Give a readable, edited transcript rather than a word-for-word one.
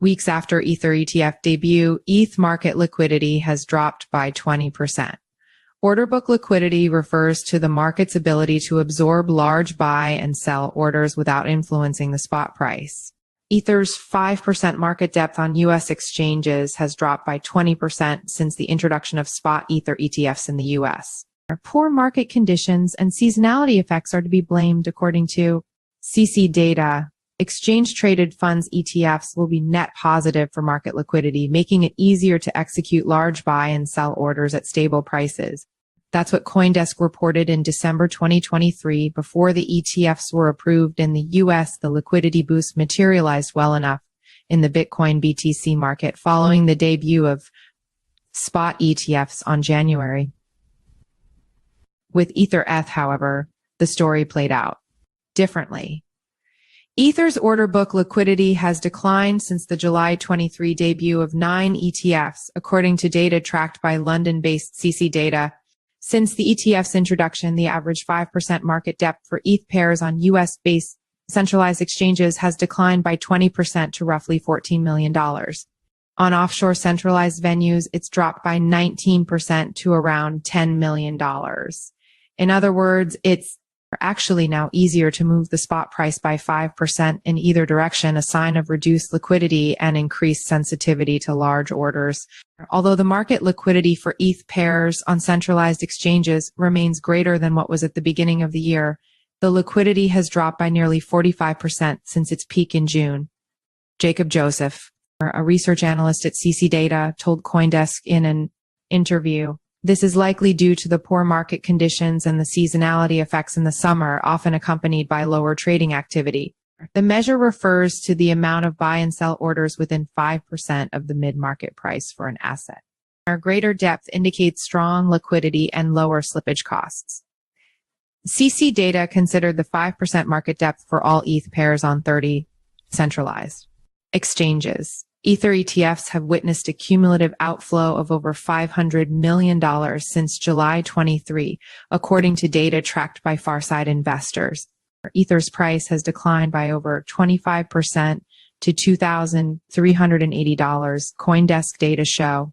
Weeks after Ether ETF debut, ETH market liquidity has dropped by 20%. Order book liquidity refers to the market's ability to absorb large buy and sell orders without influencing the spot price. Ether's 5% market depth on U.S. exchanges has dropped by 20% since the introduction of spot Ether ETFs in the U.S. Poor market conditions and seasonality effects are to be blamed, according to CCData. Exchange-traded funds ETFs will be net positive for market liquidity, making it easier to execute large buy and sell orders at stable prices. That's what CoinDesk reported in December 2023. Before the ETFs were approved in the US, the liquidity boost materialized well enough in the Bitcoin BTC market following the debut of spot ETFs on January. With ETH, however, the story played out differently. Ether's order book liquidity has declined since the July 23 debut of 9 ETFs, according to data tracked by London-based CCData. Since the ETF's introduction, the average 5% market depth for ETH pairs on US-based centralized exchanges has declined by 20% to roughly $14 million. On offshore centralized venues, it's dropped by 19% to around $10 million. In other words, it's actually now easier to move the spot price by 5% in either direction, a sign of reduced liquidity and increased sensitivity to large orders. Although the market liquidity for ETH pairs on centralized exchanges remains greater than what was at the beginning of the year, the liquidity has dropped by nearly 45% since its peak in June. Jacob Joseph, a research analyst at CCData, told CoinDesk in an interview, "This is likely due to the poor market conditions and the seasonality effects in the summer, often accompanied by lower trading activity. The measure refers to the amount of buy and sell orders within 5% of the mid-market price for an asset. Our greater depth indicates strong liquidity and lower slippage costs." CCData considered the 5% market depth for all ETH pairs on 30 centralized exchanges. Ether ETFs have witnessed a cumulative outflow of over $500 million since July 23, according to data tracked by Farside Investors. Ether's price has declined by over 25% to $2,380, CoinDesk data show.